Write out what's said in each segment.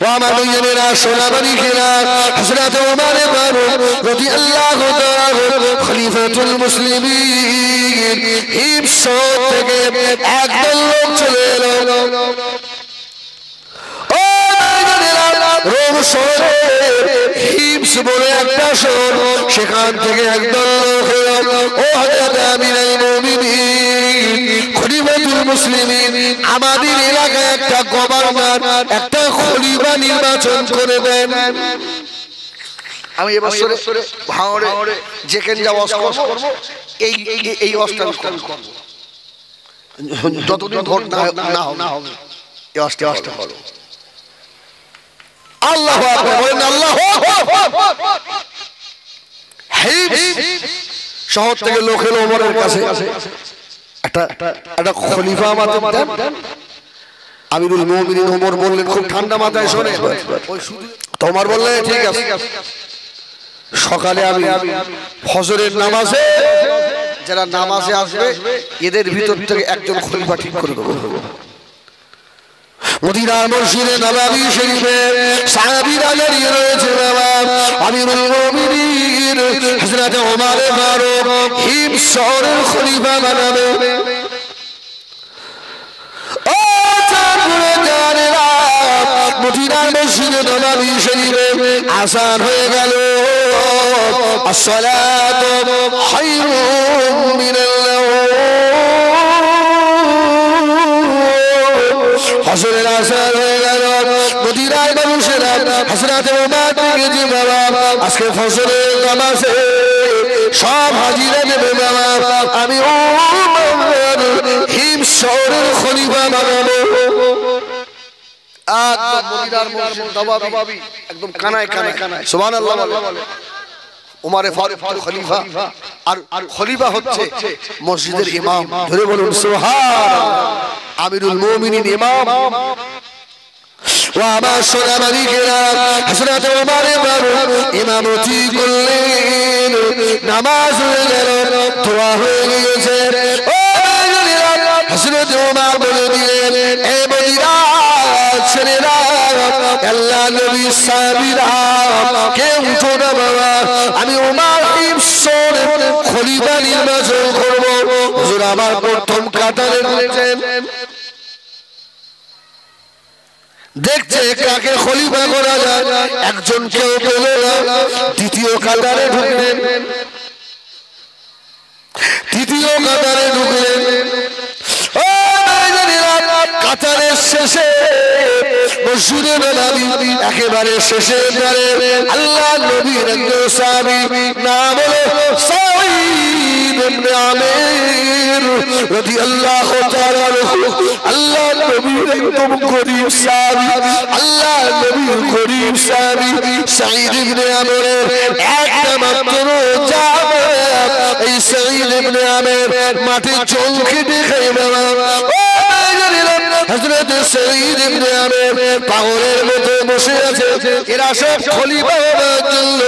وما بيننا সোনাবাড়ি খেলা হযরত ওমর ফারুক রাদিয়াল্লাহু তাআলা খলিফাতুল মুসলিমিন হিমস থেকে একদল লোক চলে এলো ও রোম শহরে হিমস বলে একটা শহর সেখান থেকে একদল লোক এলো ও হযরত আমিরুল মুমিনিন খলিফাতুল মুসলিমিন আমাদের এলাকায় একটা গভর্নর একটা খলিফা নির্বাচন করে দেন আমি এই বছরে ভাঙড়ে যেখানে যা ওয়াজ করব এই এই ওয়াজটা করব যতদিন ভোট না হবে এই ওয়াজটা করব আল্লাহু আকবার বলেন আল্লাহু আকবার শহর থেকে লোক এলো ওমরের কাছে একটা খলিফা আমাদের দেন আমিরুল মুমিনিন ওমর বললেন খুব ঠান্ডা মাথায় শুনে তোমার বললে ঠিক আছে সকালে আমি ফজরের নামাজে যারা নামাজে আসবে এদের ভিতর থেকে একজন খলিফা ঠিক করে দেবো মদিনার মসজিদে নববী শরীফে সাহাবীরা দাঁড়িয়ে রয়েছে বাবা আমিরুল মুমিনিন হযরত ওমর ফারুক হিমস শহরের খলিফা বানাবে ও চাঁদপুরে জানেরা মদিনার মসজিদে নববী শরীফে আযান হয়ে গেল আসসালাতু খায়রুম মিনাল হযরত আযান হয়ে গেল মদিনার মানুষেরা হযরত ওমর থেকে বাবা আজকে ফজরের নামাজে সব হাজিরা দেবে বাবা আমি ওমর হিমস শহরের খলিফা বানাবো একদম মদিনার মসজিদ নববী একদম কানায় কানায় সুবহানাল্লাহ বলে ওমরে ফারুক খলিফা আর খলিফা হচ্ছে মসজিদের ইমাম ধরে বলুন সুবহানাল্লাহ আমিরুল মুমিনিন ইমাম ওয়ামা সোনাবাড়ি খেলা হযরত ওমর ফারুক ইমামতি করলেন নামাজ হয়ে গেল দোয়া হয়ে গিয়েছে ও হযরত ওমর বলে দিলেন এ মদিনা ছেলেরা আল্লাহ নবী সাহাবীরা কেউ উঠো না বাবা আমি ওমর হিমসের খলিফা নির্বাচন করব হুজুর আমার প্রথম কাতারে রয়েছেন দেখছে কাকে খলিফা করা যায় একজন কেউ পেল না দ্বিতীয় কাতারে ঢুকলেন ও কাতারের শেষে মসজিদে নববী একেবারে শেষে আল্লাহ নবীর একজন সাহাবী নাম হলো সাঈদ ইবনে আমির রাদিয়াল্লাহু তাআলা আল্লাহ নবীর একদম গরীব সাহাবী আল্লাহ নবীর গরীব সাহাবী সাঈদ ইবনে আমিরের একটা মাত্র জামা এই সাঈদ ইবনে আমির মাঠে চৌকি দেখে বাবা হযরত সাঈদ ইবনে আমির পাগলের মতো বসে আছে এরা সব খলিফা হওয়ার জন্য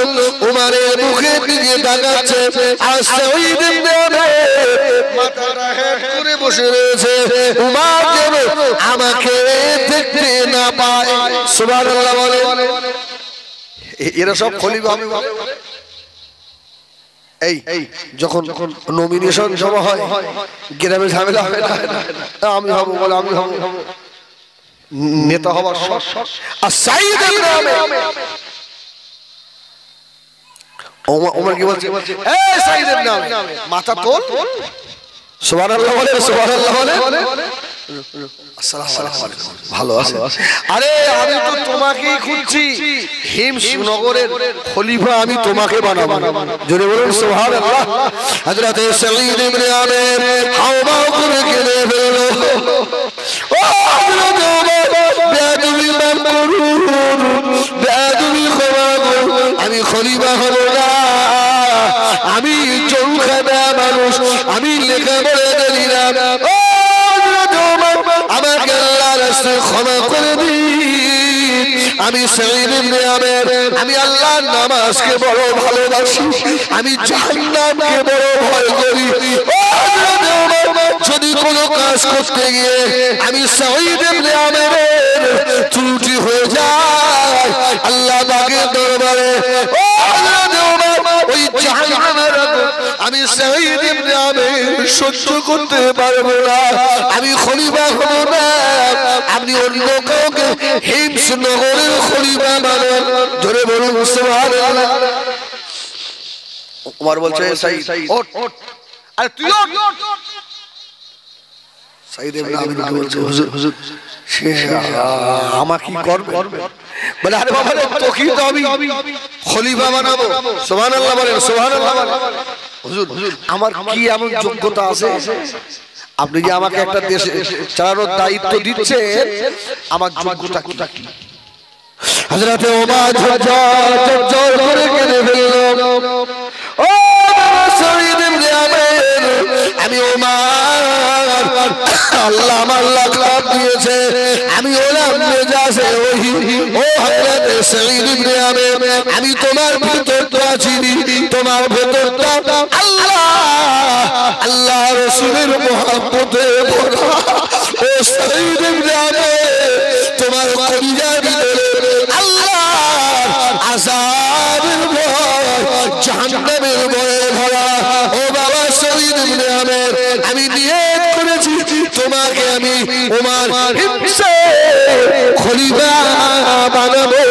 ওমরের মুখের দিকে তাকাচ্ছে আর সাঈদ ইবনে আমির মাথাটা হেট করে বসে রয়েছে ওমর যেন আমাকে দেখতে না পায় সুবহানাল্লাহ বলে এরা সব খলিফা হবে এই যখন নমিনেশন জমা হয় গ্রামে ঝামেলা হবে না আমি হব বলে আমি হব নেতা হবার আর সাঈদ ইবনে আমির ওমর কি বলছে এই সাঈদ ইবনে আমির মাথা তোল সুবহানাল্লাহ বলে সুবহানাল্লাহ বলে আসসালামু আলাইকুম ভালো আছে আরে আমি তো তোমাকেই খুঁজছি হিমস নগরের খলিফা আমি তোমাকে বানাবো জোরে বলুন সুবহানাল্লাহ হযরত সাঈদ ইবনে আমির হাওয়া করে কেঁদে ফেললো ও হযরত ওমর বেয়াদবি মান করুন বেয়াদবি ক্ষমা করুন আমি খলিফা হব না আমি চৌখানা মানুষ আমি লেখাপড়া জানি না আমাকে আল্লাহর রাস্তায় ক্ষমা করে দিন আমি সাঈদ ইবনে আমির আমি আল্লাহর নামাজকে বড় ভালোবাসি আমি জাহান্নামকে বড় ভয় করি যদি কোনো কাজ করতে গিয়ে আমি সাঈদ ইবনে আমিরের ত্রুটি হয়ে যায় সহ্য করতে পারবো না, আমি খলিফা হব না, আপনি অন্য কাউকে হিমস নগরের খলিফা বানান। জোরে বলুন সুবহানাল্লাহ। ওমর বলছে সাইদ ওঠ, আরে তুই ওঠ। সাইদ ইবনে আমির বলছে হুজুর সে আমাকে কি করবে? বলে আরে বাবা রে তোকে তো আমি খলিফা বানাবো। সুবহানাল্লাহ বলেন, সুবহানাল্লাহ বলেন। হুজুর আমার কি এমন যোগ্যতা আছে আপনি যে আমাকে একটা দেশ চালানোর দায়িত্ব দিচ্ছেন, আমার যোগ্যতা কি? হযরতে ওমর ঝরঝর করে কেঁদে ফেলল। ও সাইদ ইবনে আমির, আমি ওমর, আল্লাহ আমার লাখ দিয়েছে, আমি ওলাম মেজাজে ওহি। ও হযরতে সাইদ ইবনে আমির, আমি তোমার ভিতরটা চিনি, তোমার ভিতরটা আল্লাহ রাসূলের মহব্বতে ভরা। ও সাইদ ইবনে আমির, তোমার কলিজার ভিতরে আল্লাহর আযাবের ভয়, জাহান্নামের ভয়ে ভরা। ও বাবা সাইদ ইবনে আমির, আমি নিয়ত করেছি তোমাকে আমি ওমর হিমসে খলিফা বানাবো।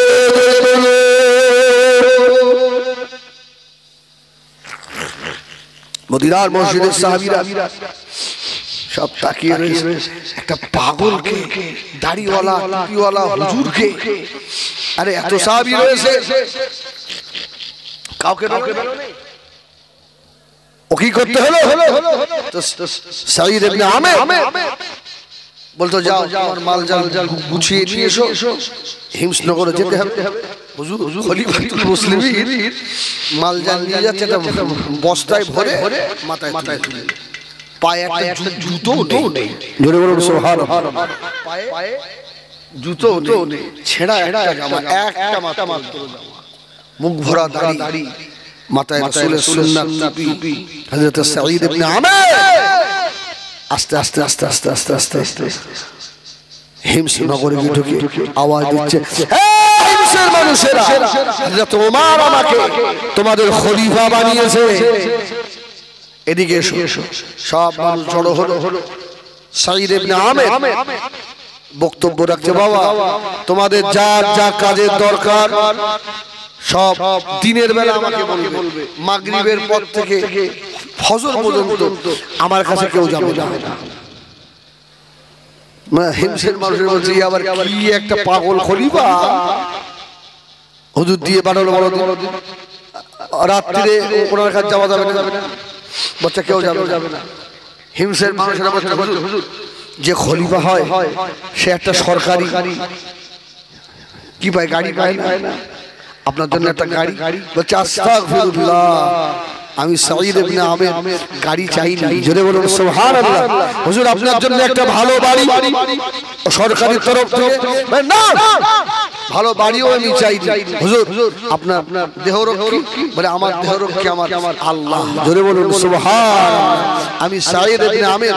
মদিনার মসজিদের সাহাবীরা সব তাকিয়ে রয়েছে একটা পাগলকে, দাড়িওয়ালা টুপিওয়ালা হুজুরকে। আরে এত সাহাবী রয়েছে, কাউকে ও কি করতে হলো? সাইদ ইবনে আমির বলতো যাও আমার মাল জাল গুছিয়ে নিয়ে এসো, হিমসনগরে যেতে হবে। হুজুর খলিফাতুল মুসলিমিন মাল জাল নিয়ে যাচ্ছে একটা বস্তায় ভরে মাথায় তুলে, পায়ে একটা জুতো নেই। জোরে বলুন সুবহানাল্লাহ। পায়ে জুতো নেই, ছেঁড়া একটা জামা, একটা মাত্র জামা, মুখ ভরা দাড়ি, মাথায় রাসূলের সুন্নাত টুপি। হযরত সাঈদ ইবনে আমির আস্তে আস্তে আস্তে আস্তে আস্তে আস্তে আস্তে হিমস নগরে ঢুকে আওয়াজ দিচ্ছে, হে হিমসের মানুষেরা, হযরত ওমর আমাকে তোমাদের খলিফা বানিয়েছে, এদিকে এসো। সব মানুষ জড়ো হলো। সাঈদ ইবনে আমির বক্তব্য রাখছে, বাবা তোমাদের যা কাজের দরকার সব দিনের বেলা আমাকে বলবে, মাগরিবের পর থেকে ফজর পর্যন্ত আমার কাছে কেউ যাবে না। হিমসের মানুষের বলছে আবার কি একটা পাগল খলিফা হুজুর দিয়ে পাঠালো, বড় রাত্রিরে ওনার কাছে যাওয়া যাবে না, বাচ্চা কেউ যাবে না। হিমসের মানুষেরা বলছে হুজুর যে খলিফা হয় সে একটা সরকারি কি পায়, গাড়ি পায় না, আপনার জন্য একটা গাড়ি। বলছে আস্তাগফিরুল্লাহ, আমি সাঈদ ইবনে আমির গাড়ি চাই না। জোরে বলুন সুবহানাল্লাহ। হুজুর আপনার জন্য একটা ভালো বাড়ি সরকারি তরফ থেকে, না ভালো বাড়িও আমি চাই। হুজুর আপনার দেহরক্ষী, বলে আমার দেহরক্ষী আমার আল্লাহ। জোরে বলুন সুবহানাল্লাহ। আমি সাঈদ ইবনে আমির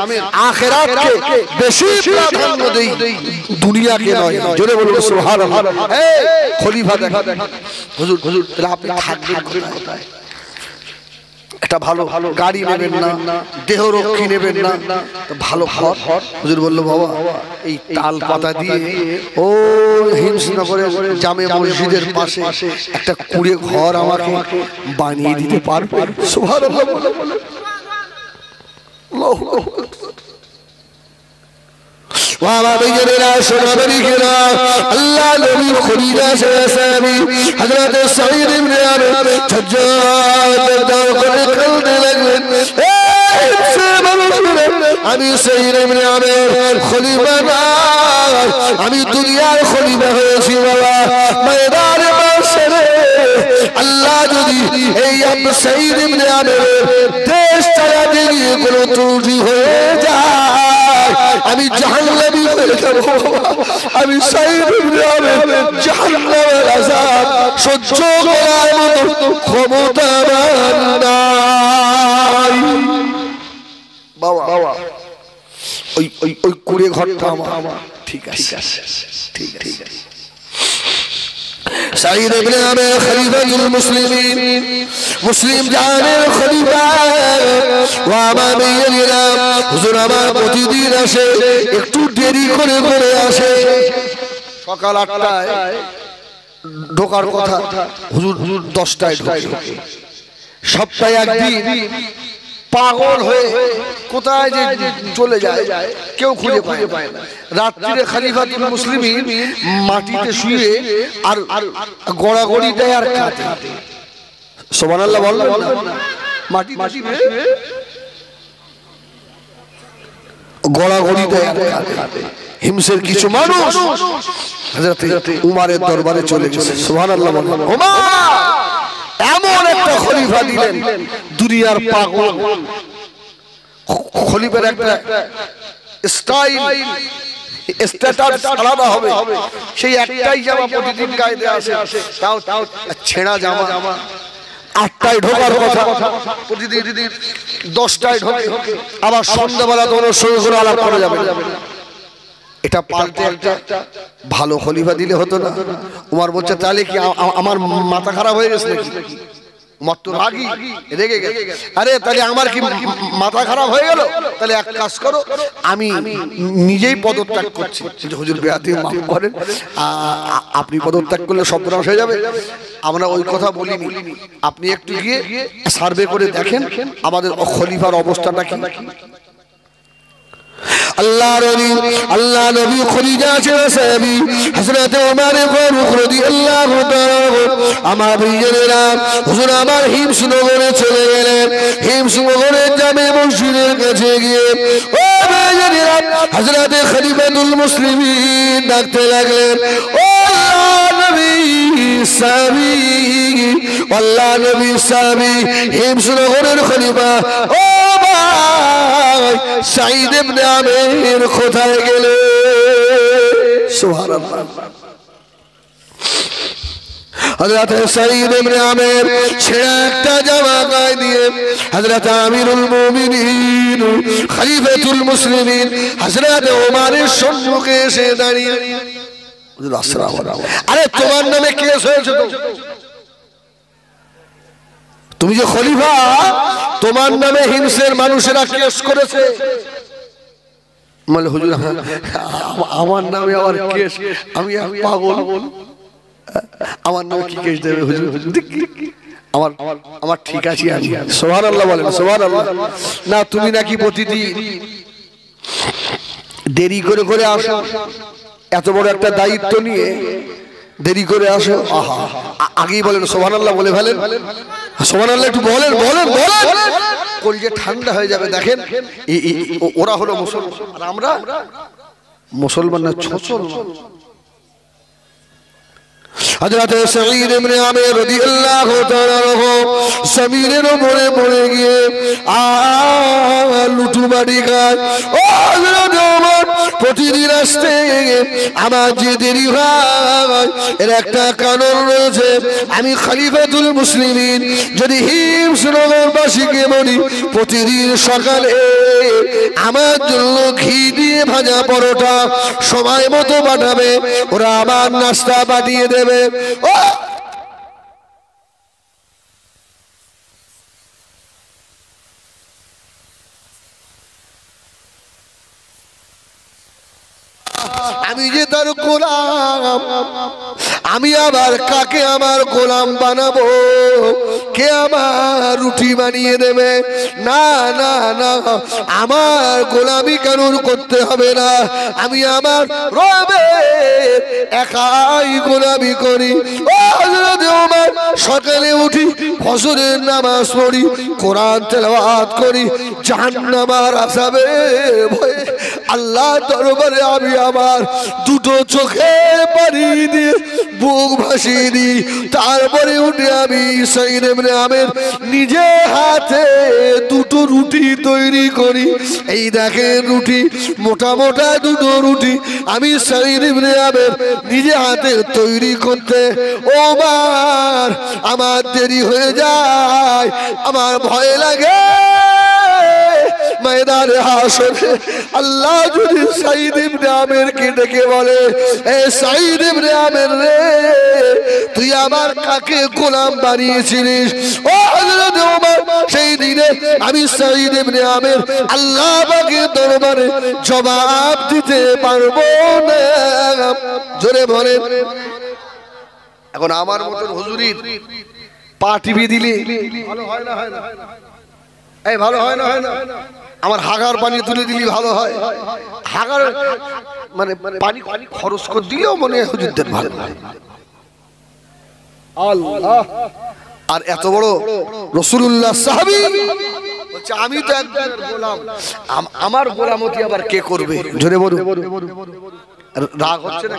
আখিরাতকে বেশি প্রাধান্য দেই, দুনিয়াকে নয়। জোরে বলুন সুবহানাল্লাহ। এই খলিফা দেখেন হুজুর, তাহলে আপনি থাকবেন কোথায়? একটা ভালো গাড়ি নেবেন না, দেহরক্ষী নেবেন না, ভালো ঘর। হুজুর বলল বাবা এই তাল পাতা দিয়ে ও হিমসনগরের জামে মসজিদের পাশে একটা কুড়ে ঘর আমাকে বানিয়ে দিতে পারবে? সুবহানাল্লাহ। আল্লাহু আকবার। আল্লাহ নবীর খলিফা সাহাবী হযরত সাঈদ ইবনে আমির আমি সাঈদ ইবনে আমির খলিফা না, আমি দুনিয়ার খলিফা হয়েছি বাবা। ময়দানে মাশরে আল্লাহ যদি এই সাঈদ ইবনে আমির দেশ চালাতে গিয়ে কোনো ত্রুটি হয়ে যায়, আমি জাহান্নামী হয়ে যাব। আমি সাঈদ ইবনে আমির জাহান্নামের আযাব সহ্য করার মতো ক্ষমতা নাই বাবা। ওই কুড়ে ঘরটা আমার ঠিক আছে, ঠিক আছে। সাঈদ ইবনে আমির খলিফাতুল মুসলিমিন মুসলিম জাহানের খলিফা ও আমার মেয়েরা হুজুর আমার প্রতিদিন আসে, একটু দেরি করে করে আসে। সকাল 8টায় ঢোকার কথা, হুজুর 10টায় ঢোকে। সপ্তাহে একদিন পাগল হয়ে কোথায় যে চলে যায় কেউ খুঁজে পায় না। রাত্রিরে খলিফাতুল মুসলিমিন মাটিতে শুয়ে আর গড়াগড়ি দেয় আর কাঁদে। সুবহানাল্লাহ বলবেন না? মাটিতে শুয়ে গড়াগড়ি দেয় আর কাঁদে। হিমসের কিছু মানুষ হযরত উমরের দরবারে চলে গেছে। সুবহানাল্লাহ বলবেন। ওমর এমন একটা খলিফা দিলেন, দুনিয়ার পাগল খলিফার একটা স্টাইল স্ট্যাটাস আলাদা হবে। সেই একটাই জামা প্রতিদিন গায়ে দেয়া আসে, তাও ছেঁড়া জামা। 8টায় ঢোকার কথা, প্রতিদিন 10টায় ঢোকে। আবার সন্ধ্যাবেলা তোমার সঙ্গে করে আলাপ করা যাবে। এটা পাল্টে একটা ভালো খলিফা দিলে হতো না? উমর বলছে তাহলে কি আমার মাথা খারাপ হয়ে গেছে নাকি? মত রাগী রেগে গেছে। আরে তাহলে আমার কি মাথা খারাপ হয়ে গেল? তাহলে এক কাজ করো, আমি নিজেই পদত্যাগ করছি। হুজুর বেয়াদবি মাফ করেন, আপনি পদত্যাগ করলে সব নাশ হয়ে যাবে। আমরা ওই কথা বলিনি। আপনি একটু গিয়ে সার্ভে করে দেখেন আমাদের খলিফার অবস্থাটা কি। আল্লাহ নবী খলিফা ছিল সাহাবী হযরত ওমর ফারুক রাদিয়াল্লাহু তাআলা। আমার ভাইয়েরা হুজুর আমার হিমস নগরে চলে গেলেন। হিমস নগরে জামে মসজিদের কাছে গিয়ে ও ভাইয়েরা হযরত খলিফাতুল মুসলিমিন ডাকতে লাগলেন, ও আল্লাহ নবী সাহাবী, আল্লাহ নবী সাহাবী হিমস নগরের খলিফা ও সাঈদ ইবনে আমির কোথায় গেলে? সুবহানাল্লাহ। হযরত সাঈদ ইবনে আমির ছেঁড়া একটা জামা গায়ে দিয়ে হযরত আমিরুল মুমিনিন খলিফাতুল মুসলিমিন হযরত ওমরের সম্মুখে এসে দাঁড়িয়ে, হুজুর আসসালামু আলাইকুম। আরে তোমার নামে কেস হয়েছে তো, তুমি যে খলিফা, তোমার নামে হিমসের মানুষেরা কেস করেছে। মানে হুজুর আমার নামে আবার কেস? আমি পাগল, আমার নামে কি কেস দেবে হুজুর? আমার ঠিক আছে আমি। সুবহানাল্লাহ বলেন, সুবহানাল্লাহ। না তুমি নাকি প্রতিদিন দেরি করে করে আসো, এত বড় একটা দায়িত্ব নিয়ে দেরি করে আসো। আহা, আগেই বলেন সুবহানাল্লাহ বলে ফেলেন। সুবহানাল্লাহ একটু বলেন বলেন বলেন, কলজে ঠান্ডা হয়ে যাবে। দেখেন ওরা হলো মুসলমান আর আমরা মুসলমান না ছোচল। হযরত সাঈদ ইবনে আমির রাদিয়াল্লাহু তাআলা জমিনের উপরে পড়ে গিয়ে লুটুবাড়ি খায়। ও হযরত ওমর প্রতিদিন আসতে আমার যে দেরি হয় এর একটা কারণ রয়েছে। আমি খলিফাতুল মুসলিমিন যদি হিমস নগরবাসীকে বলি প্রতিদিন সকালে আমার জন্য ঘি দিয়ে ভাজা পরোটা সময় মতো পাঠাবে, ওরা আমার নাস্তা পাঠিয়ে দেবে। ও আমি যে তার গোলাম, আমি আবার কাকে আমার গোলাম বানাবো? কে আমার রুটি বানিয়ে দেবে? না না না, আমার গোলামি কারুর করতে হবে না। আমি আমার রবের একাই গোলামি করি। ও হযরত ওমর সকালে উঠি, ফজরের নামাজ পড়ি, কোরআন তেলাওয়াত করি, জাহান্নামের আযাবে ভয়ে আল্লাহর দরবারে আমি আমার দুটো চোখে পানি দিয়ে বুক ভাসিয়ে দিই। তারপরে উঠে আমি সাঈদ ইবনে আমির নিজে হাতে দুটো রুটি তৈরি করি। এই দেখেন রুটি, মোটা মোটা দুটো রুটি আমি সাঈদ ইবনে আমির নিজে হাতে তৈরি করতে ওমর আমার দেরি হয়ে যায়, আমার ভয় লাগে। ময়দানে হাসরে আল্লাহ যদি সাঈদ ইবনে আমিরকে ডেকে বলে, এ সাঈদ ইবনে আমির রে, তুই আবার কাকে গোলাম বানিয়েছিলিস ও হযরত ওমর সেই দিনে আমি সাঈদ ইবনে আমির আল্লাহ পাকের দরবারে জবাব দিতে পারবো না জোরে বলেন এখন আমার মতন হুজুরির পা টিপি দিলে ভালো হয় না হয় না এই ভালো হয় না হয় না আমার হাগার পানি তুলে দিলি ভালো হয় হাগার মানে পানি খরচ করে দিলেও মনে হয় হুজুরদের ভালো আল্লাহ আর এত বড় রাসূলুল্লাহ সাহাবী বলছে আমি তো একজনের গোলাম আমার গোলামতি আবার কে করবে জোরে বলুন রাগ হচ্ছে না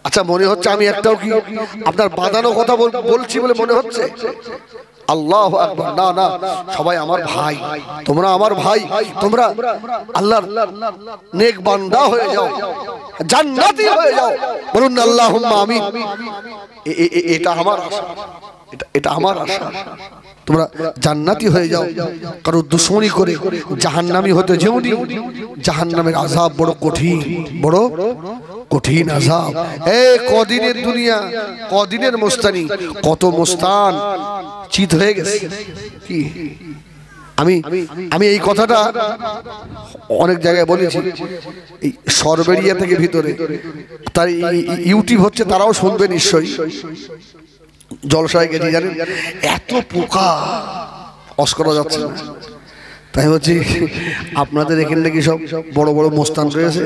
আচ্ছা মনে হচ্ছে আমি একটাও কি আপনার বাঁধানো কথা বলছি বলে মনে হচ্ছে আল্লাহু আকবার না না সবাই আমার ভাই তোমরা আমার ভাই তোমরা আল্লাহর নেক বান্দা হয়ে যাও জান্নাতি হয়ে যাও বলুন আল্লাহুম্মা আমিন এটা আমার আশা এটা আমার আশা তোমরা জান্নাতি হয়ে যাও কারণ দুশমনি করে জাহান্নামী হতে যেমনি জাহান্নামের আযাব বড় কঠিন আযাব এই কদিনের দুনিয়া কদিনের মোস্তানি কত মোস্তান চিত হয়ে গেছে কি আমি এই কথাটা অনেক জায়গায় বলেছি এই সরবেরিয়া থেকে ভিতরে তার ইউটিউব হচ্ছে তারাও শুনবে নিশ্চয়ই জলসায় গেছি জানেন এত পোকা অস করা যাচ্ছে না তাই হচ্ছে আপনাদের এখানে নাকি সব বড় বড় মোস্তান রয়েছে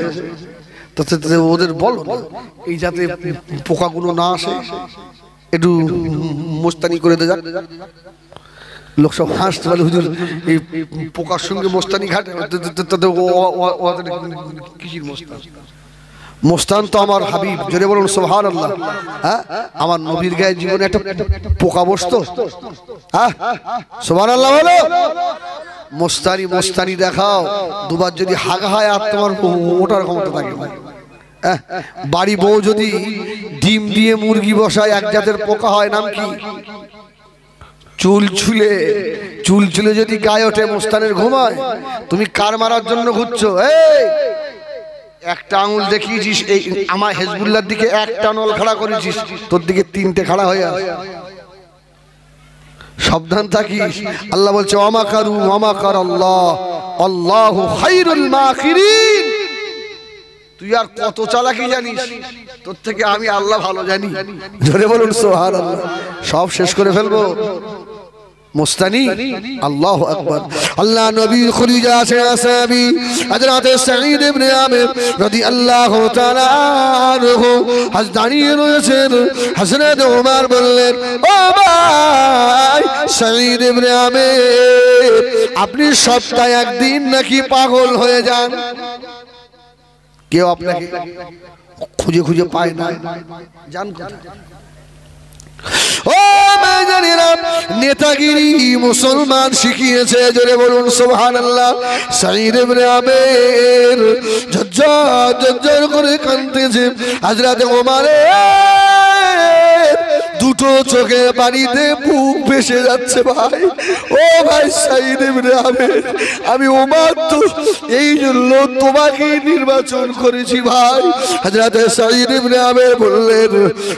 ওদের বল এই যাতে পোকাগুলো না আসে একটু মোস্তানি করে দে যাক লোক সব হাসতে পারে হুজুর এই পোকার সঙ্গে মোস্তানি ঘাটে কিসির মোস্তান মোস্তান তো আমার হাবিব জোরে বলুন সুবহানাল্লাহ হ্যাঁ আমার নবীর গায়ে জীবনে একটা পোকা বসতো হ্যাঁ সুবহানাল্লাহ বলো মোস্তানি দেখাও দুবার যদি হাগা হয় আর তোমার ওটার ক্ষমতা থাকে বাড়ি বউ যদি ডিম দিয়ে মুরগি বসায় এক জাতের পোকা হয় নাম কি চুল ছুলে যদি গায়ে ওঠে মোস্তানের ঘুমায় তুমি কার মারার জন্য ঘুরছো এই একটা আঙুল দেখিয়েছিস এই আমার হিজবুল্লাহর দিকে একটা নল খাড়া করেছিস তোর দিকে তিনটে খাড়া হয়ে আছে সাবধান থাকিস আল্লাহ বলছে ওয়ামাকারু ওয়ামাকার আল্লাহ আল্লাহু খায়রুল মাকিরিন তুই আর কত চালাকি জানিস তোর থেকে আমি আল্লাহ ভালো জানি জোরে বলুন সুবহানাল্লাহ সব শেষ করে ফেলবো মুস্তানি আল্লাহু আকবার আল্লাহ নবীর খলিজা আছে সাহাবী হযরত সাঈদ ইবনে আমির রাদিয়াল্লাহু তাআলা আনহু হাজদানিয়ে রয়েছেন হযরত ওমর বললেন ও ভাই সাঈদ ইবনে আমির আপনি সপ্তাহে একদিন নাকি পাগল হয়ে যান কেউ আপনাকে খুঁজে পায় না জান কথা ও মেজানিরা নেতাগিরি মুসলমান শিখিয়েছে জোরে বলুন সুবহানাল্লাহ সাঈদ ইবনে আমির ঝরঝর করে কাঁদতেছে হযরত ওমরের দুটো চোখে পানিতে বুক ভেসে যাচ্ছে ভাই ও ভাই সাঈদ ইবনে আমির আমি ওমর তো এই জন্য তোমাকে নির্বাচন করেছি ভাই হযরত সাঈদ ইবনে আমির বললেন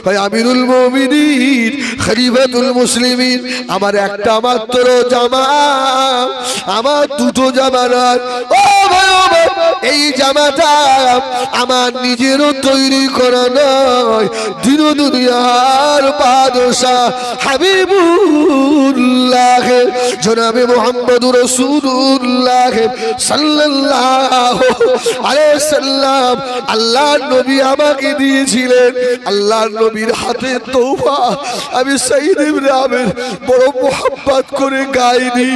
ভাই আমিরুল মুমিনিন খলিফাতুল মুসলিমিন আমার একটা মাত্র জামা আমার দুটো জামা নয় ও ভাই এই জামাটা আমার নিজেরও তৈরি করা নয় দিন দুনিয়ার বাদশা হাবিবুল্লাহ জনাবে মুহাম্মদুর রাসূলুল্লাহ সাল্লাল্লাহু আলাইহি সাল্লাম আল্লাহর নবী আমাকে দিয়েছিলেন আল্লাহর নবীর হাতে তওবা আমি সাঈদ ইবনে আমির বড় মোহাব্বত করে গাইনি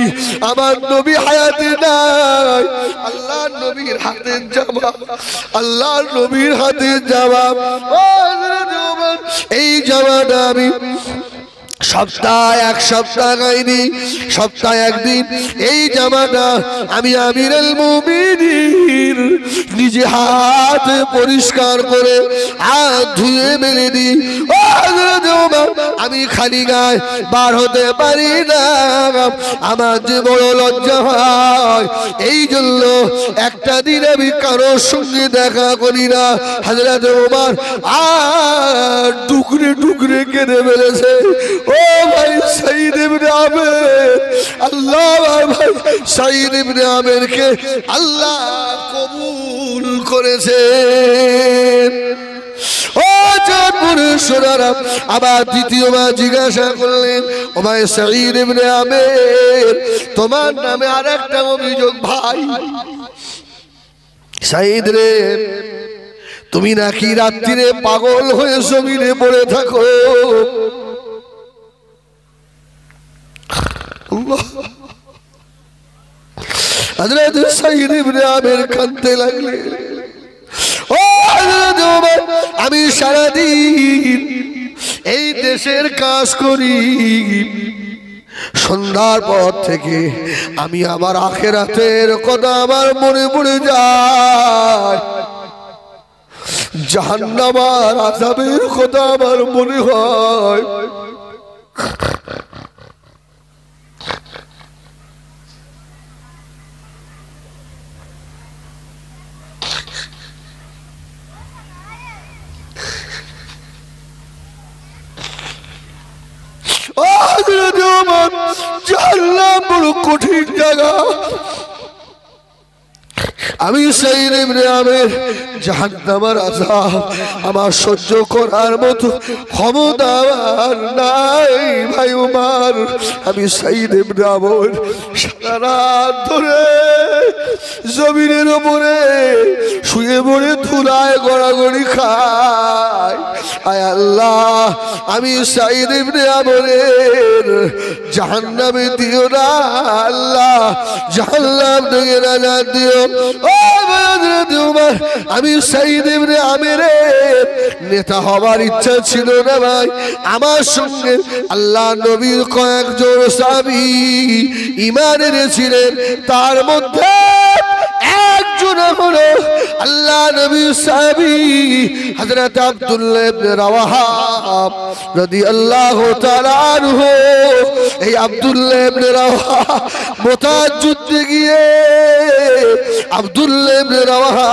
আমার নবী হায়াতে নাই আল্লাহর নবীর হাতে জবাব আল্লাহর নবীর হাতে জবাব এই জবাব আমি এক সপ্তাহ গাইনি সপ্তাহে একদিন এই জামাটা আমি আমিরুল মুমিনিন নিজে হাত পরিষ্কার করে হাত ধুয়ে মেলে দিই ও হযরত ওমর আমি খালি গায়ে বার হতে পারি না আমার যে বড় লজ্জা হয় এই জন্য একটা দিন আমি কারোর সঙ্গে দেখা করি না হযরত ওমর আর টুকরে টুকরে কেঁদে ফেলেছে। ও ভাই সাঈদ ইবনে আমের, আল্লাহ ভাই সাঈদ ইবনে আমেরকে আল্লাহ কবুল করেছেন। ও চাঁদপুরের সোনারা আবার দ্বিতীয়বার জিজ্ঞাসা করলেন, ও ভাই সাঈদ ইবনে আমের, তোমার নামে আরেকটা অভিযোগ ভাই। সাঈদ রে, তুমি নাকি রাত্রিরে পাগল হয়ে জমিনে পড়ে থাকো। হযরত সাঈদ ইবনে আমের কাঁদতে লাগলেন। ও হযরত ওমর, আমি সারাদিন এই দেশের কাজ করি, সন্ধ্যার পর থেকে আমি আমার আখিরাতের কথা আমার মনে পড়ে যায়, জাহান্নাম আর আযাবের কথা আমার মনে হয়। জাহান্নাম বড় কঠিন জায়গা। আমি সাঈদ ইবনে আমের জাহান্নামের আযাব আমার সহ্য করার মতো ক্ষমতা আমার নাই ভাই ওমর। আমি সাঈদ ইবনে আমের সারা রাত ধরে জমিনের উপরে শুয়ে পড়ে ধুলায় গড়াগড়ি খাই। আয় আল্লাহ, আমি সাঈদ ইবনে আমের জাহান্নামে দিও না আল্লাহ, জাহান্নাম থেকে নাজাত দিও। আমি সাঈদ ইবনে আমের নেতা হবার ইচ্ছা ছিল না ভাই। আমার সঙ্গে আল্লাহ নবীর কয়েকজন সাহাবী ঈমান এনেছিলেন, তার মধ্যে একজন হলো আল্লাহ নবীর সাহাবী হযরত আব্দুল্লাহ ইবনে রাওয়াহা রাদিয়াল্লাহু তাআলা আনহু। এই আব্দুল্লাহ ইবনে রাওয়াহা মুতার যুদ্ধে গিয়ে আব্দুল্লাহ ইবনে রাওয়াহা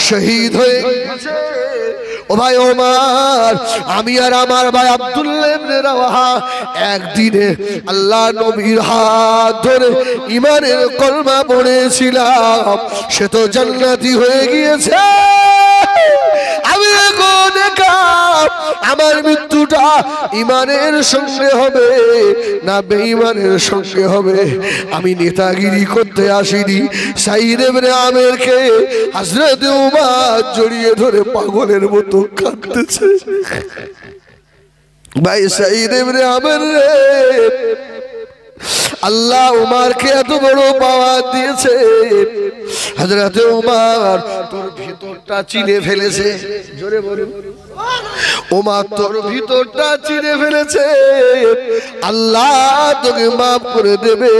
শহীদ হয়ে গেছে। ও ভাই ওমর, আমি আর আমার ভাই আব্দুল্লাহ ইবনে রাওয়াহা একদিনে আল্লাহ নবীর হাত ধরে ঈমানের কলমা পড়েছিলাম, সে তো জান্নাতি হয়ে গিয়েছে। আমি এখন একা, আমার মৃত্যুটা ঈমানের সঙ্গে হবে না বেঈমানের সঙ্গে হবে। আমি নেতাগিরি করতে আসিনি। সাঈদ ইবনে আমেরকে হযরত ওমর জড়িয়ে ধরে পাগলের মতো কাঁদতেছে। ভাই সাঈদ ইবনে আমের রে, আল্লাহ ওমরকে এত বড় পাওয়ার দিয়েছে। হযরত ওমর তোর ভিতরটা চিনে ফেলেছে। জোরে বলুন, ওমর তোর ভিতরটা চিনে ফেলেছে, আল্লাহ তোকে মাফ করে দেবে।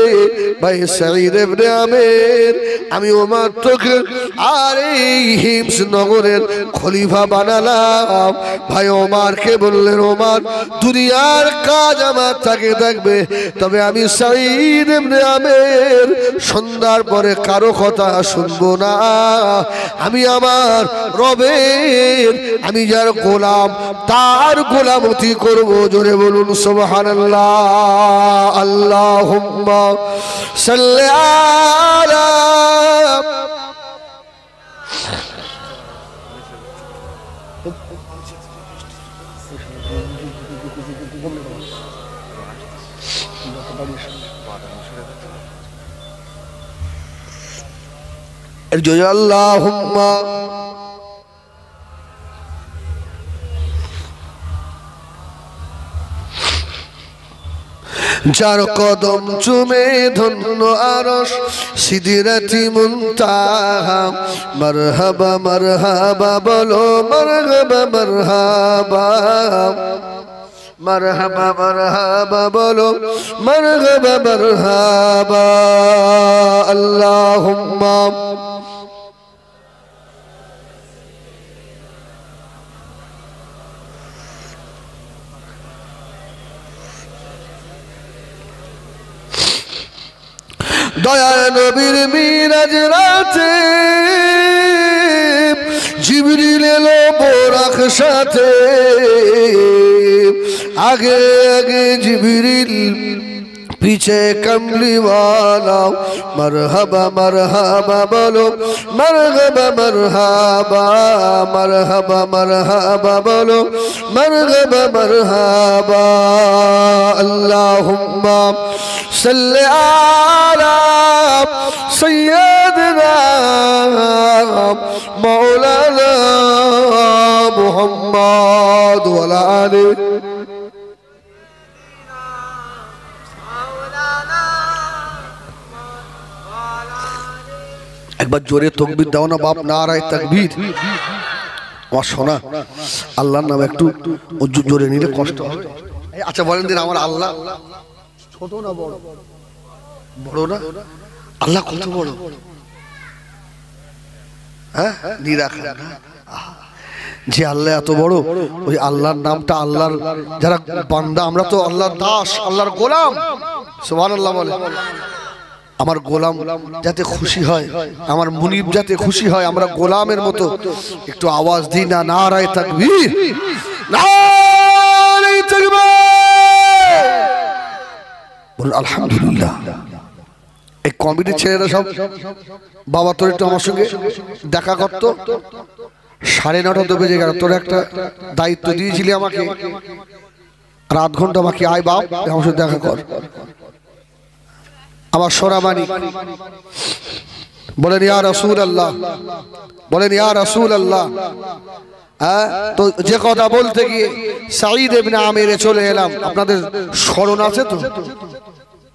ভাই সাঈদ ইবনে আমের, আমি ওমর তোকে আর এই হিমস নগরের খলিফা বানালাম। ভাই ওমরকে বললেন, ওমর দুনিয়ার কাজ আমার থাকে থাকবে, তবে আমি সাঈদ ইবনে আমের সন্ধ্যার পরে কারো কথা শুনবো না। আমি আমার রবের, আমি যার গোলাম তার গোলামতি করবো। জোরে বলুন সুবহানাল্লাহ। আল্লাহুম্মা সাল্লি আলা আল্লাহুম্মা যার কদম চুমে ধন্য আরশ সিদরাতি মুনতাহা। মারহাবা মারহাবা বলো, মারহাবা মারহাবা, মারহাবা মারহাবা বলো, মারহাবা মারহাবা। আল্লাহুম্মা দয়ার নবীর মিরাজ রাতে জিবরিল এলো বোরাক সাথে। आगे आगे जिब्रील पीछे कमली वाला मरहबा मरहबा बोलो मरहबा मरहबा मरहबा मरहबा बोलो मरहबा मरहबा अल्लाहुम्मा सल्ली अला सय्यदना मौलाना मुहम्मद व अला आलिहि एक बार जोरे तकबीर दाओ ना बाप नाराए तकबीर আমার শোনা আল্লাহর নাম একটু জোরে নিলে কষ্ট হবে আচ্ছা বলেন দিন আমার আল্লাহ ছোট না বড় বড় না আল্লাহ কত বড় হ্যাঁ নিরাকার না যে আল্লাহ এত বড় ওই আল্লাহর নামটা আল্লাহর যারা বান্দা আমরা তো আল্লাহর দাস আল্লাহর গোলাম সুবহানাল্লাহ বলে আমার গোলাম যাতে খুশি হয় আমার মুনিব যাতে খুশি হয় আমরা গোলামের মতো একটু আওয়াজ দিই না নারায়ে তাকবীর নারায়ে তাকবীর বল আলহামদুলিল্লাহ এই কমিটির ছেলেরা সব বাবা তোর একটু আমার সঙ্গে দেখা করতো 9:30 তো বেজে গেল তোর একটা দায়িত্ব দিয়েছিলি আমাকে আর আধ ঘন্টা বাকি আয় বাপ আমার সাথে দেখা কর আমার সোনামানি বলেন ইয়া রাসূলুল্লাহ বলেন ইয়া রাসূলুল্লাহ হ্যাঁ তো যে কথা বলতে গিয়ে সাঈদ ইবনে আমিরে চলে এলাম আপনাদের স্মরণ আছে তো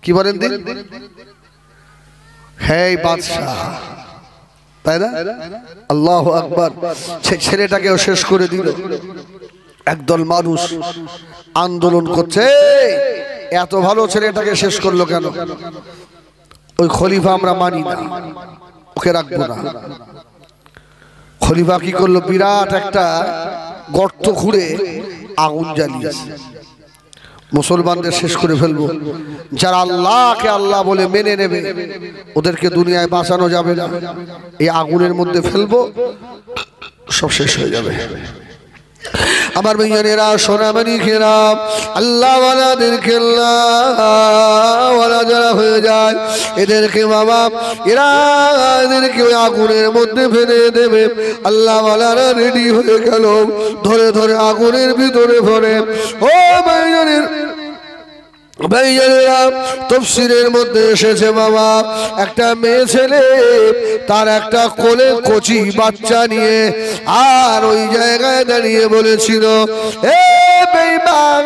কি বলেন দিন হে বাদশা তাই না আল্লাহু আকবার ছেলেটাকেও শেষ করে দিল একদল মানুষ আন্দোলন করছে এত ভালো ছেলেটাকে শেষ করলো কেন ওই খলিফা আমরা মানি না ওকে রাখবো না খলিফা কি করলো বিরাট একটা গর্ত খুঁড়ে আগুন জ্বালিয়েছে মুসলমানদের শেষ করে ফেলবো যারা আল্লাহকে আল্লাহ বলে মেনে নেবে ওদেরকে দুনিয়ায় বাঁচানো যাবে না এই আগুনের মধ্যে ফেলবো সব শেষ হয়ে যাবে আমার ভাইয়েরা সোনামণি খেরাম আল্লাহ ওয়ালাদেরকে আল্লাহ ওয়ালা যারা হয়ে যায় এদেরকে বাবা এদেরকে ওই আগুনের মধ্যে ফেলে দেবে আল্লাহ ওয়ালারা রেডি হয়ে গেল ধরে ধরে আগুনের ভিতরে ভরে ও ভাইয়েরা তাফসীরের মধ্যে এসেছে বাবা একটা মেয়ে ছেলে তার একটা কোলে কচি বাচ্চা নিয়ে আর ওই জায়গায় দাঁড়িয়ে বলেছিল এ বেঈমান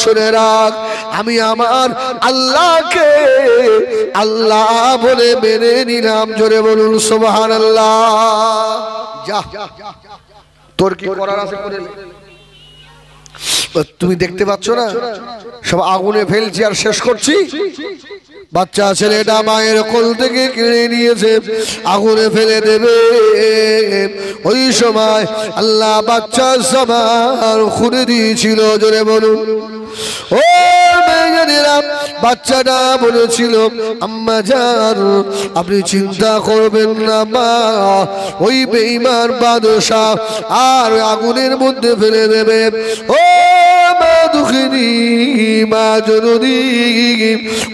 শুনে রাখ আমি আমার আল্লাহকে আল্লাহ বলে মেনে নিলাম জোরে বলুন সুবহানাল্লাহ যা তোর কি করার আছে করে তুমি দেখতে পাচ্ছ না সব আগুনে ফেলছি আর শেষ করছি বাচ্চা ছেলেটা মায়ের কোল থেকে কিনে নিয়েছে আগুনে ফেলে দেবে ওই সময় আল্লাহ বাচ্চা সবার খুলে দিয়েছিল জোরে বলুন ও মেয়েরা বাচ্চাটা বলেছিল আম্মা জান আপনি চিন্তা করবেন না মা ওই বেঈমান বাদশা আর আগুনের মধ্যে ফেলে দেবে ও মা দুঃখিনী মা জননী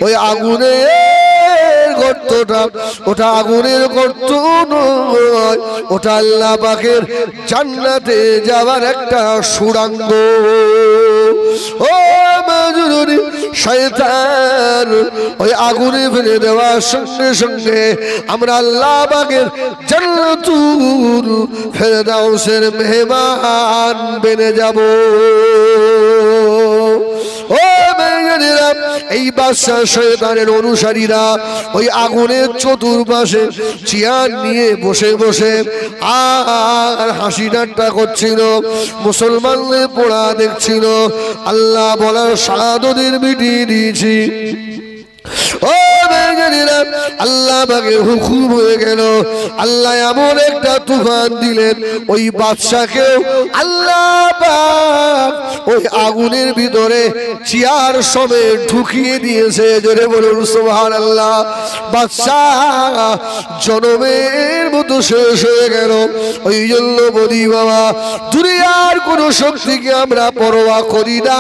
ওই আগুনের গর্তটা ওটা আগুনের গর্ত নয় ওটা আল্লাহ পাকের জান্নাতে যাওয়ার একটা সুড়ঙ্গ ও মা জননী শয়তান ওই আগুনে ফেলে দেওয়ার সঙ্গে সঙ্গে আমরা আল্লাহ পাকের জান্নাতুল ফেরদাউসের মেহমান বেনে যাব ও মেয়েরা এই বাদশা শয়তানের অনুসারীরা ওই আগুনের চতুর্পাশে চেয়ার নিয়ে বসে বসে আর হাসি ঠাট্টা করছিল মুসলমানদের পোড়া দেখছিল আল্লাহ বলার সাদদের মিটিয়ে দিয়েছি ও মেয়েরা আল্লাহ পাকের হুকুম হয়ে গেল আল্লাহ এমন একটা তুফান দিলেন ওই বাদশাকে আল্লাহ পাক ওই আগুনের ভিতরে চেয়ার সমেত ঢুকিয়ে দিয়েছে। জোরে বলুন সুবহানাল্লাহ। বাচ্চা জনমের মতো শেষ হয়ে গেল। ওই জন্য বলি বাবা, দুনিয়ার কোন শক্তিকে আমরা পরোয়া করি না,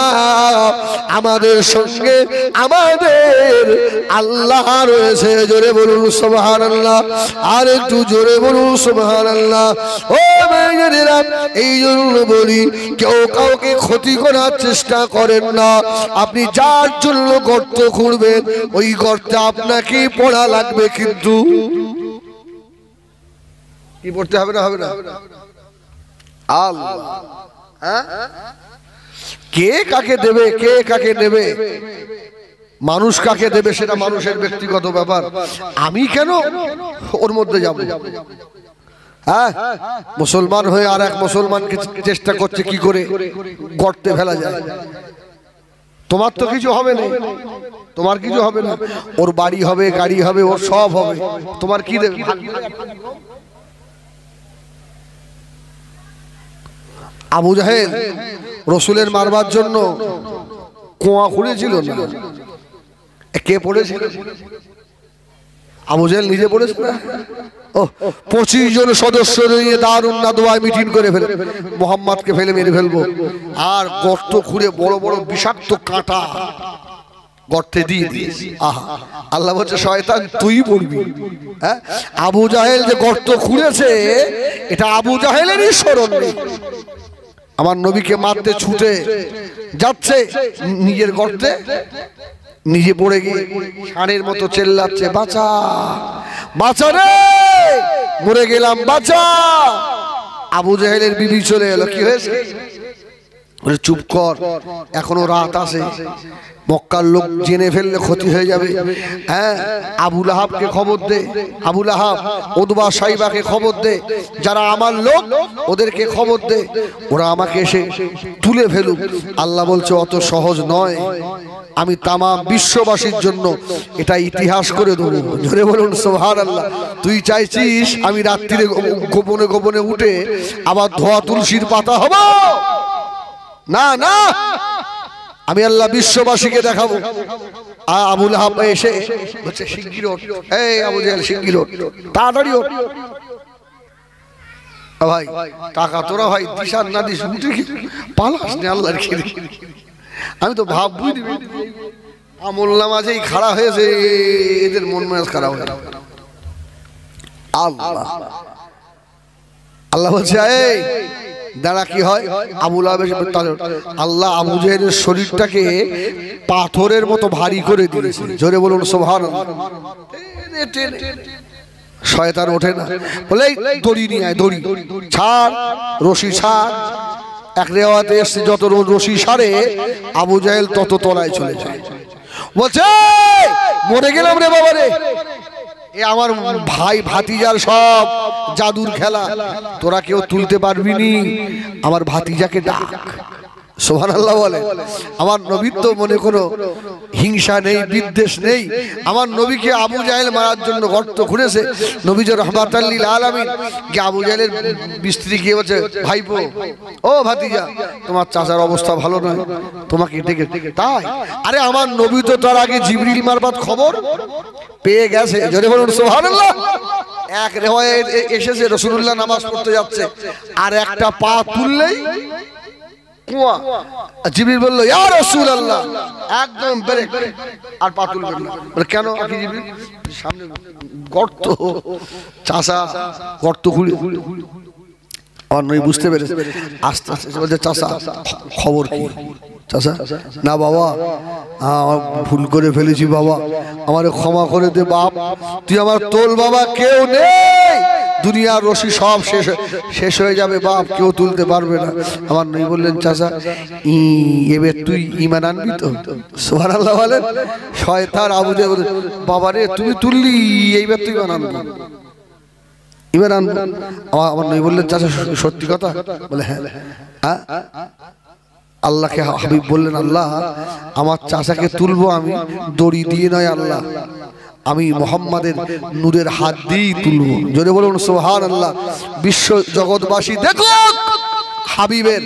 আমাদের সঙ্গে আমাদের আল্লাহ রয়েছে। জোরে বলুন সুবহানাল্লাহ। আর একটু জোরে বলুন সুবহানাল্লাহ। ও ভাইয়েরা, এই জন্য বলি, কেউ কাউকে ক্ষতি করার চেষ্টা করেন না। আপনি যার জন্য গর্ত খুঁড়বেন, ওই গর্তে আপনাকেই পড়া লাগবে। কিন্তু কি পড়তে হবে না? হবে না? আল্লাহ কে কাকে দেবে, কে কাকে দেবে, মানুষ কাকে দেবে সেটা মানুষের ব্যক্তিগত ব্যাপার। আমি কেন ওর মধ্যে যাব? হ্যাঁ, মুসলমান হয়ে আর এক মুসলমানকে চেষ্টা করছে কি করে গর্তে ফেলা যায়। তোমার তো কিছু হবে না, তোমার কিছু হবে না। ওর বাড়ি হবে, গাড়ি হবে, ওর সব হবে, তোমার কি দেবে? আবু জাহেল রসুলের মারবার জন্য কুয়া খুঁড়েছিল না, কে পড়েছিল? আবু জাহেল নিজে পড়েছিল। 25 জন সদস্য নিয়ে দারুন নাদওয়ায় মিটিং করে ফেলে মোহাম্মদকে ফেলে মেরে ফেলবো। আর গর্ত খুঁড়ে বড় বড় বিষাক্ত কাঁটা গর্তে দিয়ে দিয়েছি। আহা, আল্লাহ বলছে শয়তান তুই পড়বি। হ্যাঁ, আবু জাহেল যে গর্ত খুঁড়েছে, এটা আবু জাহেলেরই স্মরণ নেই। আমার নবীকে মারতে ছুটে যাচ্ছে, নিজের গর্তে নিজে পড়ে গিয়ে ষাঁড়ের মতো চেল্লাচ্ছে, বাঁচা বাঁচা রে, মরে গেলাম, বাঁচা। আবু জাহেলের বিবি চলে এলো, কি হয়েছে? চুপ কর, এখনো রাত আছে, মক্কার লোক জেনে ফেললে ক্ষতি হয়ে যাবে। হ্যাঁ, আবু লাহাবকে খবর দে, আবু লাহাব, উতবা, সাইবাকে খবর দে, যারা আমার লোক ওদেরকে খবর দে, ওরা আমাকে এসে তুলে ফেলুক। আল্লাহ বলছে অত সহজ নয়, আমি তামাম বিশ্ববাসীর জন্য এটা ইতিহাস করে দেবো। জোরে বলুন সুবহানাল্লাহ। তুই চাইছিস আমি রাত্রিরে গোপনে গোপনে উঠে আবার ধোয়া তুলসীর পাতা হব? না না, আমি আল্লাহ বিশ্ববাসীকে দেখাবো। আবু লাহাব এসে বলছে শিগগির ওঠ, এই আবু জাহেল শিগগির ওঠ, তাড়াতাড়ি ওঠ। ভাই টাকা তোরা ভাই দিশার না দিস উঠে পালাস না আল্লাহর খেয়ে। আমি তো ভাব বুঝি আমল নামাজেই খাড়া হয়েছে, এদের মন মেজাজ খারাপ হয়ে। আল্লাহ আল্লাহ বলছে এই দাঁড়া, কি হয়? আবু লাহাব আল্লাহ আবু জাহেলের শরীরটাকে পাথরের মতো ভারী করে দিয়েছে। জোরে বলুন সুবহানাল্লাহ। শয়তান ওঠে না, বলে দড়ি নিয়ে আয়, দড়ি ছাড়, রশি ছাড়। এক রেওয়াতে এসছে যত রশি ছাড়ে আবু জাহেল তত তলায় চলে যায়। বলছে মরে গেলাম রে বাবা রে, এ আমার ভাই ভাতিজার সব জাদুর খেলা, তোরা কেউ তুলতে পারবি নি, আমার ভাতিজাকে ডাক। সুবহানাল্লাহ বলে। আমার নবীর তো মনে কোনো হিংসা নেই, বিদ্বেষ নেই। আমার নবীকে আবু জাহেল মারার জন্য গর্ত খুঁড়েছে। নবীজি রাহমাতাল লিল আলামিন যে আবু জাহেলের স্ত্রী গিয়ে বলছে, ভাইপো ও ভাতিজা, তোমার চাচার অবস্থা ভালো নয়, তোমাকে ডেকে। তাই? আরে আমার নবী তো তার আগে জিবরিল মারফত খবর পেয়ে গেছে। জোরে বলুন সুবহানাল্লাহ। এক রিওয়ায়াত এসেছে রাসূলুল্লাহ নামাজ পড়তে যাচ্ছে, আর একটা পা তুললেই কুয়া। জিবরিল বলল, ইয়া রাসূলুল্লাহ, একদম ব্রেক, আর পা তুলবেন না। বলে কেন? আপনি জিবরিল সামনে গর্ত, চাচা গর্ত খুলে আমার নই বুঝতে পেরেছে। আস্তে আস্তে বলছে, চাচা খবর কি? চাচা, না বাবা, ভুল করে ফেলেছি বাবা, আমারে ক্ষমা করে দে বাপ, তুই আমার তোল বাবা, কেউ নেই, দুনিয়ার রশি সব শেষ হয়ে যাবে বাপ, কেউ তুলতে পারবে না। আমার নই বললেন, চাচা এবার তুই ঈমান আনবি তো? সুবহানাল্লাহ বলেন। শয়তান আবু জাহেল, বাবা রে তুমি তুললি, এইবার তুই ঈমান আনবি, ঈমান আনবি। আমার নই বললেন, চাচা সত্যি কথা? বলে হ্যাঁ। আল্লাহকে হাবিব বললেন, আল্লাহ আমার চাচাকে তুলবো আমি দড়ি দিয়ে নয়, আল্লাহ আমি মুহাম্মাদের নূরের হাত দিয়েই তুলবো। জোরে বলুন সুবহানাল্লাহ। বিশ্ব জগৎবাসী দেখো হাবিবের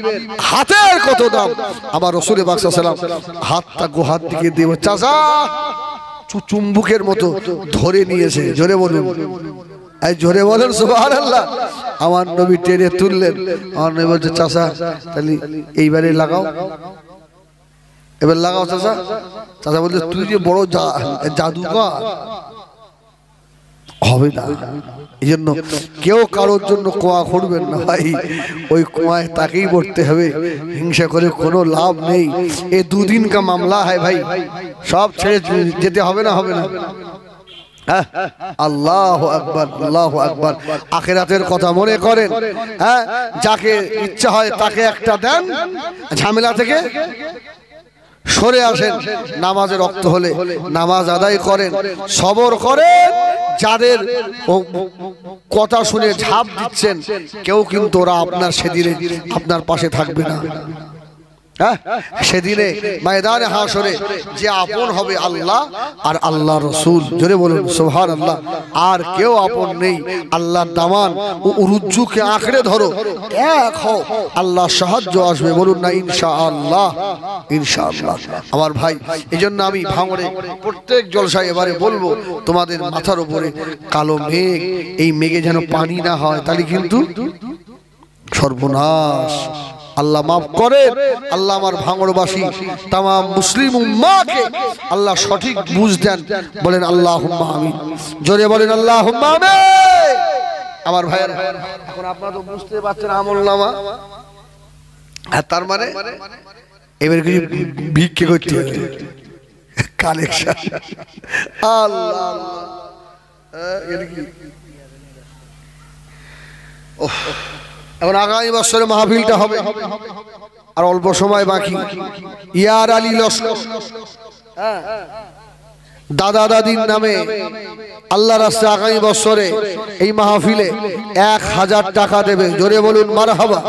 হাতের কত দাম। আমার রাসূল পাক সাল্লাল্লাহু আলাইহি ওয়াসাল্লাম হাতটা গোহাত দিকে দিয়ে চাচা চুম্বুকের মতো ধরে নিয়েছে। জোরে বলুন, এই জোরে বলেন সুবহানাল্লাহ। আমার নবী টেনে তুললেন। আমার নবী বলছে চাচা তাহলে এইবারে লাগাও, এবার লাগাও চাচা। চাচা বলছে তুই যে বড় জাদুকর, হবে না। এই জন্য কেউ কারোর জন্য কুয়া খুঁড়বেন না ভাই, ওই কুয়ায় তাকেই পড়তে হবে। হিংসা করে কোনো লাভ নেই। এ দুদিন কা মামলা হয় ভাই, সব ছেড়ে যেতে হবে না, হবে না। আল্লাহু আকবার, আল্লাহু আকবার। আখিরাতের কথা মনে করেন। হ্যাঁ, যাকে ইচ্ছা হয় তাকে একটা দেন, ঝামেলা থেকে সরে আসেন। নামাজের রক্ত হলে নামাজ আদায় করেন, সবর করেন। যাদের কথা শুনে ঝাঁপ দিচ্ছেন কেউ কিন্তু ওরা আপনার সেদিনে আপনার পাশে থাকবে না। সেদিনে ময়দানে হাসরে যে আপন হবে আল্লাহ আর আল্লাহ রাসূল। জোরে বলুন সুবহানাল্লাহ। আর কেউ আপন নেই। আল্লাহর দামান ও উরুজ্জুকে আঁকড়ে ধরো, এক হও, আল্লাহ সাহায্য আসবে। বলুন না ইনশাআল্লাহ, ইনশাআল্লাহ। আমার ভাই, এজন্য আমি ভাঙড়ে প্রত্যেক জলসায় এবারে বলবো তোমাদের মাথার উপরে কালো মেঘ, এই মেঘে যেন পানি না হয়, তাহলে কিন্তু সর্বনাশ। আল্লাহ মাফ করেন। আল্লাহ আমার ভাঙড়বাসী তামাম মুসলিম উম্মাহকে আল্লাহ সঠিক বুঝ দেন। বলেন আল্লাহুম্মা আমিন। জোরে বলেন আল্লাহুম্মা আমিন। আমার ভাইয়ের এখন আপনারা তো বুঝতে পারছেন আমলনামা, আর তার মানে এবারে কিছু ভিক্ষে করতে হবে, কালেকশন। আল্লাহ এখন আগামী বছরে মাহফিলটা হবে, আর অল্প সময় বাকি। ইয়ার আলী লস্কর দাদা দাদির নামে আল্লাহ রাস্তায় আগামী বছরে এই মাহফিলে 1000 টাকা দেবে। জোরে বলুন মারহাবা।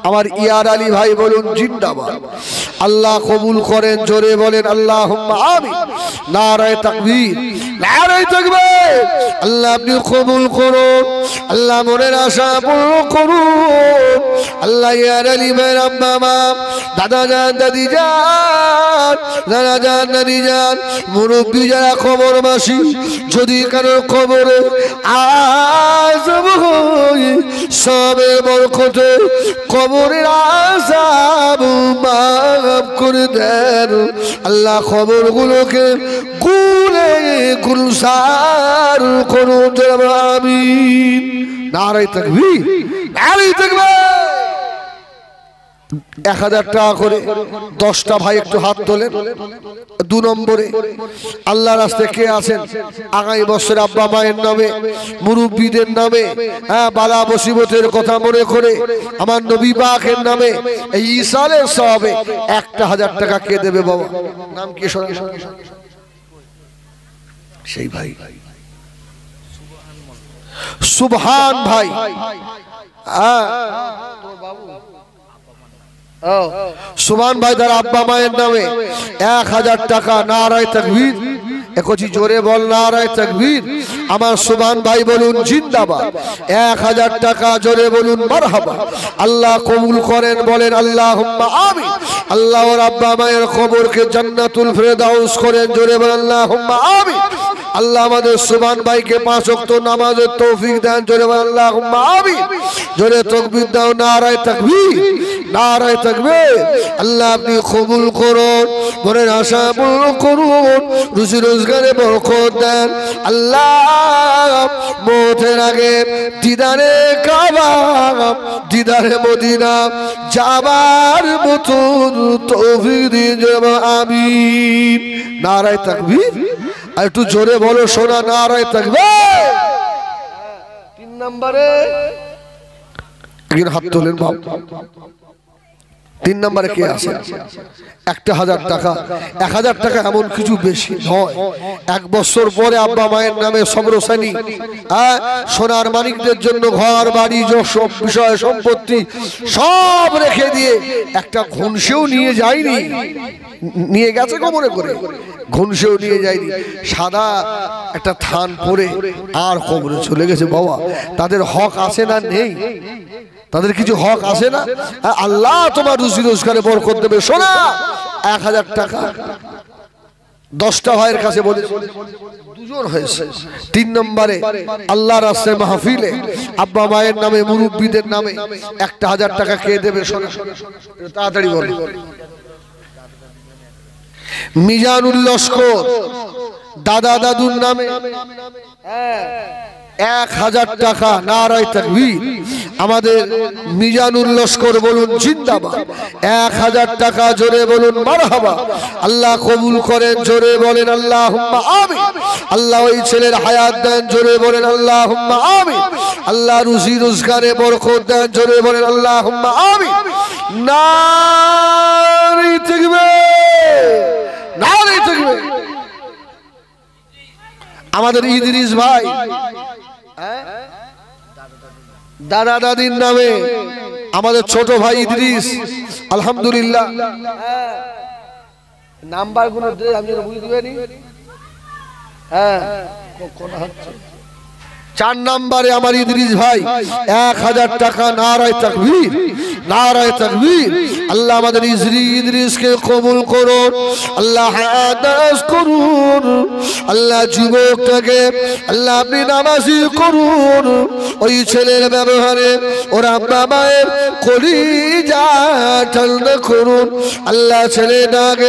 আমার ইয়ার আলী ভাই বলুন জিন্দাবাদ। আল্লাহ কবুল করেন। জোরে বলেন আল্লাহুম্মা আমিন। নারায়ে তাকবীর, নারায়ে তাকবীর। আল্লাহ আপনি কবুল করুন, আল্লাহ মনের আশা পূর্ণ করুন। আল্লাহ ইয়ার আলী ভাই আম্মা মা দাদা জান দাদি জান নানা জান নানি জান মুরব্বী যারা কবরবাসী, যদি কারো কবরে আযাব হয় সবের বরকতে কবরের আযাব মাফ করে দেন। আল্লাহ কবরগুলোকে গুলে গুলজার করুন। আমিন। নারায়ে তাকবীর, নারায়ে তাকবীর। 1000 টাকা করে 10টা ভাই একটু হাত তোলেন। 2 নম্বরে আল্লাহ রাস্তায় কে আছেন আগামী বছর আব্বা মায়ের নামে মুরব্বীদের নামে বালা মুসিবতের কথা মনে করে আমার নবী পাকের নামে এই ইসালের সওয়াবে 1000 টাকা কে দেবে বাবা? নাম কি? সেই ভাই সুবহান ভাই। সুবহান ভাই তার আব্বা মায়ের নামে 1000 টাকা। নারায়ে তাকবীর। একটি জোরে বল নারায়ে তাকবীর। আমার সুবহান ভাই বলুন জিন্দাবাদ। 1000 টাকা জোরে বলুন মারহাবা। আল্লাহ কবুল করেন। বলেন আল্লাহুম্মা আমিন। আল্লাহ ওর আব্বা মায়ের কবরকে জান্নাতুল ফেরদাউস করেন। জোরে বলেন আল্লাহুম্মা আমিন। আল্লাহ আমাদের সুবহান ভাইকে 5 ওয়াক্ত নামাজের তৌফিক দেন। জোরে বলেন আল্লাহুম্মা আমিন। জোরে তাকবীর দাও। নারায়ে তাকবীর, নারায়ে তাকবীর। আল্লাহ আপনি কবুল করুন, মনের আশা পূর্ণ করুন, রুজি রোজগারে বরকত দেন। আল্লাহ মওতের আগে দিদারে কাবা দিদারে মদিনা যাবার মতন তৌফিক দিন। আমিন। নারায়ে তাকবীর। আর একটু জোরে বলো সোনা নারায়ে তাকবীর। 3 নম্বরে একজন হাত তোলেন বাপ। 3 নম্বরে কে আছে? 1000 টাকা। 1000 টাকা এমন কিছু বেশি নয়। 1 বছর পরে আব্বা মায়ের নামে সবরসানি সোনার মানিকদের জন্য ঘর বাড়ি সব বিষয় সম্পত্তি সব রেখে দিয়ে একটা ঘুনসেও নিয়ে যায়নি, নিয়ে গেছে কবরে করে, ঘুনসেও নিয়ে যায়নি। সাদা একটা থান পরে আর কবরে চলে গেছে। বাবা তাদের হক আছে না নেই? তাদের কিছু হক আছে না? আল্লাহ তোমার রুজি রোজগারে বরকত দেবে। শোনা 1000 টাকা 10টা ভাইয়ের কাছে বলে দুজন হয়েছে। 3 নম্বরে আল্লাহর রাস্তায় মাহফিলে আব্বা মায়ের নামে মুরব্বীদের নামে 1000 টাকা কে দেবে? শোনা তাড়াতাড়ি বলে। মিজানুল লস্কর দাদা দাদুর নামে 1000 টাকা। নারায়ে তাকবীর। আমাদের মিজানুল লস্কর বলুন জিন্দাবাদ। 1000 টাকা জোরে বলুন মারহাবা। আল্লাহ কবুল করেন, জোরে বলেন আল্লাহুম্মা আমিন। আল্লাহ ওই ছেলের হায়াত দেন, জোরে বলেন আল্লাহুম্মা আমিন। আল্লাহ রুজি রোজগারে বরকত দেন, জোরে বলেন আল্লাহুম্মা আমিন। নারে তাকবীর, নারে তাকবীর। আমাদের ইদ্রিস ভাই দাদা দাদির নামে আমাদের ছোট ভাই ইদ্রিস, আলহামদুলিল্লাহ। নাম্বার গুলো আপনি বুঝবেন। হ্যাঁ, 4 নম্বরে আমার ইদ্রিস ভাই 1000 টাকা। নারায়ে তাকবীর, নারায়ে তাকবীর। আল্লাহ আমাদের ইদ্রিসকে কবুল করুন, আল্লাহ হায়াত করুন, আল্লাহ যুবকটাকে আল্লাহ আপনি নামাজি করুন। ওই ছেলের ব্যবহারে ওর আব্বা মায়ের কলিজা ঠান্ডা করুন। আল্লাহ ছেলেটাকে